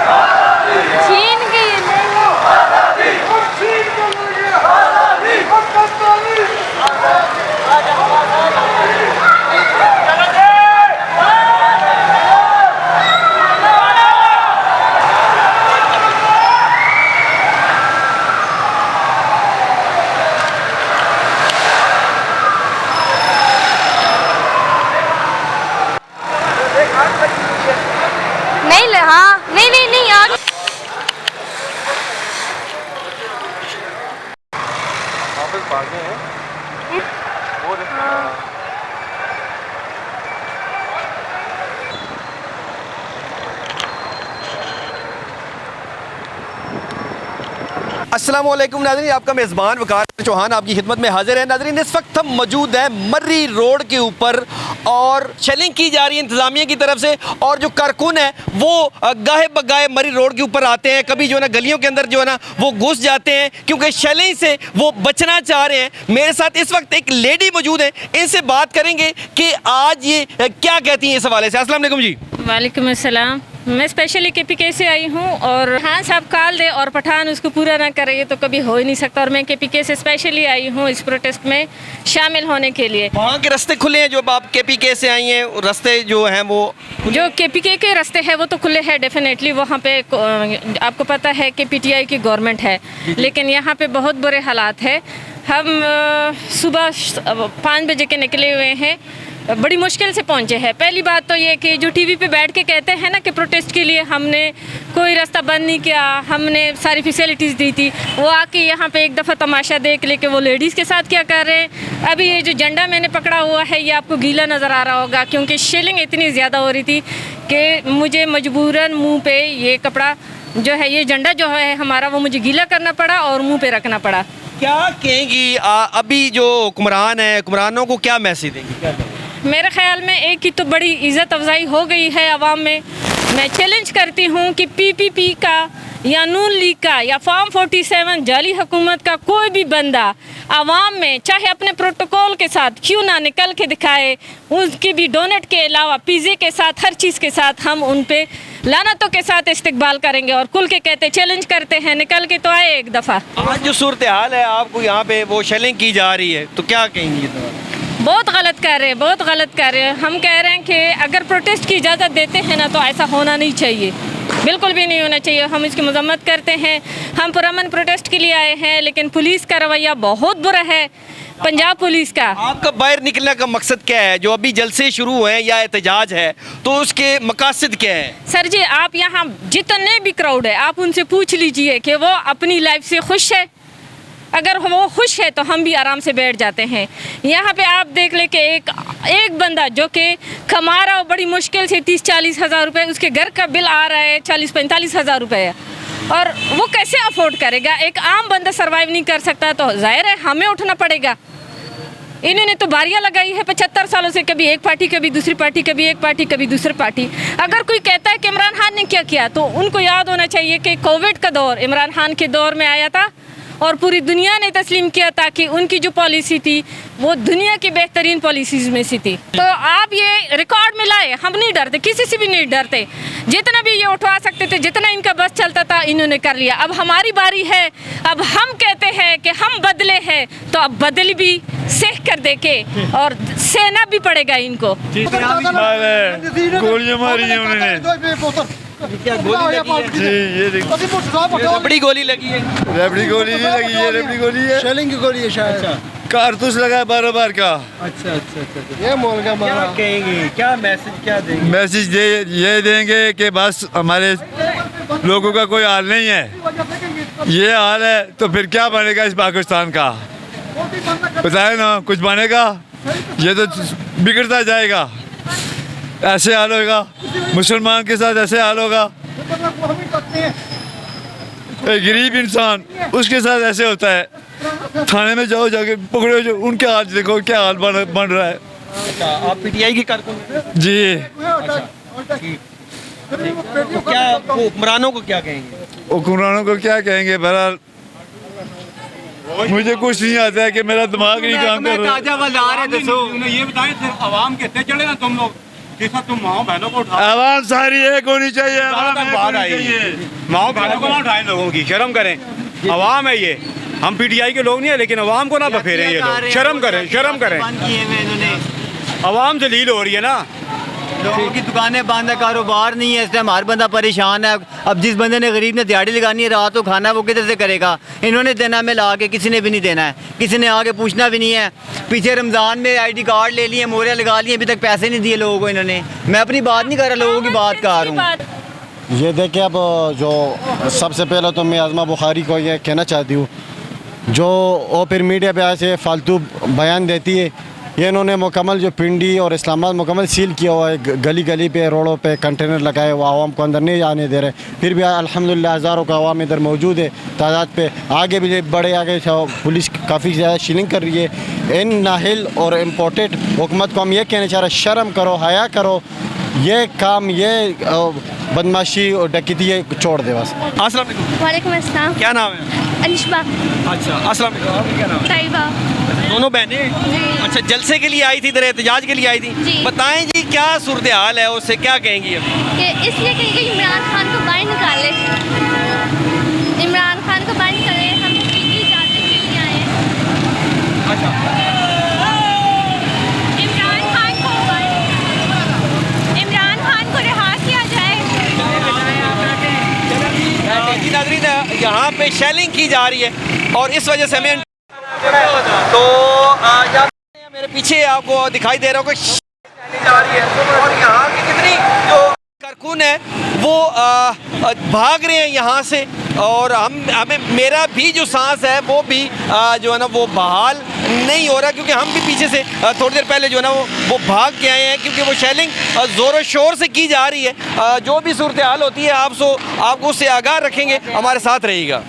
छीन के नहीं ले, हाँ नहीं नहीं नहीं आगे वापस भागे हैं वो अस्सलामुअलैकुम नाज़रीन, आपका मेज़बान वकार चौहान आपकी खिदमत में हाजिर है। नाज़रीन, इस वक्त हम मौजूद हैं मर्री रोड के ऊपर और शेलिंग की जा रही है इंतज़ामिया की तरफ से। और जो कारकुन है वो गाहे बगाहे मर्री रोड के ऊपर आते हैं, कभी जो है ना गलियों के अंदर जो है ना वो घुस जाते हैं क्योंकि शेलिंग से वो बचना चाह रहे हैं। मेरे साथ इस वक्त एक लेडी मौजूद है, इनसे बात करेंगे कि आज ये क्या कहती हैं इस हवाले से। अस्सलाम वालेकुम जी। वालेकुम अस्सलाम। मैं स्पेशली KPK से आई हूँ और हाँ साहब कॉल दे और पठान उसको पूरा ना करे ये तो कभी हो ही नहीं सकता। और मैं KPK से स्पेशली आई हूँ इस प्रोटेस्ट में शामिल होने के लिए। वहाँ के रास्ते खुले हैं जो आप KPK से आई हैं, रास्ते जो हैं वो जो KPK के रास्ते हैं वो तो खुले हैं डेफिनेटली। वहाँ पे आपको पता है कि PTI की गवर्नमेंट है, लेकिन यहाँ पे बहुत बुरे हालात है। हम सुबह 5 बजे के निकले हुए हैं, बड़ी मुश्किल से पहुंचे हैं। पहली बात तो ये कि जो टीवी पे बैठ के कहते हैं ना कि प्रोटेस्ट के लिए हमने कोई रास्ता बंद नहीं किया, हमने सारी फैसिलिटीज़ दी थी, वो आके यहाँ पे एक दफ़ा तमाशा देख ले कि वो लेडीज़ के साथ क्या कर रहे हैं। अभी ये जो झंडा मैंने पकड़ा हुआ है ये आपको गीला नज़र आ रहा होगा क्योंकि शेलिंग इतनी ज़्यादा हो रही थी कि मुझे मजबूरन मुँह पर ये कपड़ा जो है, ये झंडा जो है हमारा, वो मुझे गीला करना पड़ा और मुँह पर रखना पड़ा। क्या कहेंगी अभी जो हुक्मरान है, हुक्मरानों को क्या मैसेज देंगी, क्या कहेंगी? मेरे ख्याल में एक की तो बड़ी इज़्ज़त अफजाई हो गई है आवाम में। मैं चैलेंज करती हूँ कि PPP का या नून लीग का या फॉर्म 47 जाली हुकूमत का कोई भी बंदा आवाम में चाहे अपने प्रोटोकॉल के साथ क्यों ना निकल के दिखाए, उसकी भी डोनेट के अलावा पिज़्ज़े के साथ हर चीज़ के साथ हम उन पे लानतों के साथ इस्तिकबाल करेंगे। और कुल के कहते चैलेंज करते हैं, निकल के तो आए एक दफ़ा। आज जो सूरत हाल है आपको यहाँ पे वो शेलिंग की जा रही है तो क्या कहेंगी? बहुत गलत कर रहे हैं, बहुत गलत कर रहे हैं। हम कह रहे हैं कि अगर प्रोटेस्ट की इजाज़त देते हैं ना तो ऐसा होना नहीं चाहिए, बिल्कुल भी नहीं होना चाहिए। हम इसकी मजम्मत करते हैं। हम पुरअमन प्रोटेस्ट के लिए आए हैं, लेकिन पुलिस का रवैया बहुत बुरा है, पंजाब पुलिस का। आपका बाहर निकलने का मकसद क्या है? जो अभी जलसे शुरू हुए हैं या एहतजाज है तो उसके मकासद क्या है? सर जी, आप यहाँ जितने भी क्राउड है आप उनसे पूछ लीजिए कि वो अपनी लाइफ से खुश है। अगर वो खुश है तो हम भी आराम से बैठ जाते हैं। यहाँ पे आप देख ले कि एक बंदा जो कि कमा रहा हो बड़ी मुश्किल से 30-40 हज़ार रुपये, उसके घर का बिल आ रहा है 40-45 हज़ार रुपये, और वो कैसे अफोर्ड करेगा? एक आम बंदा सरवाइव नहीं कर सकता तो जाहिर है हमें उठना पड़ेगा। इन्होंने तो बारियां लगाई है 75 सालों से, कभी एक पार्टी कभी दूसरी पार्टी, कभी एक पार्टी कभी दूसरी पार्टी। अगर कोई कहता है कि इमरान खान ने क्या किया तो उनको याद होना चाहिए कि कोविड का दौर इमरान खान के दौर में आया था और पूरी दुनिया ने तस्लीम किया था कि उनकी जो पॉलिसी थी वो दुनिया की बेहतरीन पॉलिसीज़ में से थी। तो आप ये रिकॉर्ड में लाए, हम नहीं डरते, किसी से भी नहीं डरते। जितना भी ये उठवा सकते थे, जितना इनका बस चलता था इन्होंने कर लिया। अब हमारी बारी है, अब हम कहते हैं कि हम बदले हैं तो अब बदल भी सेह कर देके और सहना भी पड़ेगा इनको। गोलियां मारी हैं उन्होंने। क्या गोली लगी है? जी ये देखिए, बड़ी गोली लगी है। रेबड़ी गोली नहीं लगी, ये रेबड़ी गोली है, शेलिंग की गोली है शायद। कारतूस लगा है 12 बार का। अच्छा अच्छा अच्छा, ये मोल का मारा। क्या कहेंगे, क्या मैसेज क्या देंगे? मैसेज ये देंगे कि बस हमारे लोगों का कोई हाल नहीं है, ये हाल है तो फिर क्या बनेगा इस पाकिस्तान का? बताए ना, कुछ बनेगा? ये तो बिगड़ता जाएगा, ऐसे हाल होगा, मुसलमान के साथ ऐसे हाल होगा। एक गरीब इंसान उसके साथ ऐसे होता है, थाने में जाओ, जाके पकड़ो, जो उनके हाल देखो क्या हाल बन रहा है। अच्छा, आप PTI की कारकुन जी। तो क्या हुक्मरानों को क्या कहेंगे? हुक्मरानों को क्या कहेंगे? बहरहाल मुझे कुछ नहीं आता है कि मेरा दिमाग नहीं काम कर रहा। ये बताएं, सिर्फ आवाम के चढ़े ना तुम लोग, तुम माओ बहनों को उठाओ, आवाम सारी एक होनी चाहिए, आवाम एक बात होनी आई चाहिए। माओ बहनों को ना उठाएं, लोगों की शर्म करें। अवाम है ये, हम पीटीआई के लोग नहीं है, लेकिन अवाम को ना बफेरें ये लोग। शर्म करें, शर्म करें। अवाम जलील हो रही है ना। लोगों की दुकानें बंद है, कारोबार नहीं है, इस टाइम हर बंदा परेशान है। अब जिस बंदे ने गरीब ने दिहाड़ी लगानी है, रात को खाना वो किधर से करेगा? इन्होंने देना में ला के, किसी ने भी नहीं देना है, किसी ने आके पूछना भी नहीं है। पीछे रमज़ान में आईडी कार्ड ले लिए, मोहरियाँ लगा लिए, अभी तक पैसे नहीं दिए लोगों को इन्होंने। मैं अपनी बात नहीं कर रहा, लोगों की बात कर रहा हूँ। ये देखिए, अब जो सबसे पहले तो मैं आज़मा बुखारी को ये कहना चाहती हूँ, जो वो फिर मीडिया पे ऐसे फालतू बयान देती है, ये इन्होंने मुकम्मल जो पिंडी और इस्लामाबाद मुकम्मल सील किया हुआ है। गली गली पे, रोडों पे कंटेनर लगाए हुआ, आवाम को अंदर नहीं आने दे रहे। फिर भी अल्हम्दुलिल्लाह हज़ारों का आवाम इधर मौजूद है तादाद पे। आगे भी बड़े आगे पुलिस काफ़ी ज़्यादा शीलिंग कर रही है। इन नाहिल और इम्पोर्टेड हुकूमत को हम ये कहना चाह रहे हैं, शर्म करो, हया करो। ये काम, ये बदमाशी और डकैती छोड़ दे बस। अस्सलाम वालेकुम। वालेकुम अस्सलाम। क्या नाम है? अनिशबा। अच्छा, अस्सलाम वालेकुम। आपका क्या नाम है? ताइबा। दोनों बहनें? जी। अच्छा, जलसे के लिए आई थी, इधर एहतजाज के लिए आई थी। जी। बताएं जी, क्या सूरत हाल है, उससे क्या कहेंगी अब? कि इसलिए कहेंगे इमरान खान को बाहर निकाले, इमरान खान को बाहर निकाले। हम इसकी इजाज़त के लिए आए हैं। अच्छा, इमरान खान को रिहा किया जाए। जी नाज़रीन, यहाँ पे शेलिंग की जा रही है और इस वजह से हमें तो मेरे पीछे आपको दिखाई दे रहा होगा शेलिंग जा रही है और यहाँ की कितनी जो कारकुन है वो भाग रहे हैं यहाँ से। और हमें मेरा भी जो सांस है वो भी जो है ना वो बहाल नहीं हो रहा, क्योंकि हम भी पीछे से थोड़ी देर पहले जो है ना वो भाग के आए हैं, क्योंकि वो शेलिंग ज़ोर शोर से की जा रही है। जो भी सूरत हाल होती है आपको उससे आगाह रखेंगे, हमारे साथ रहिएगा।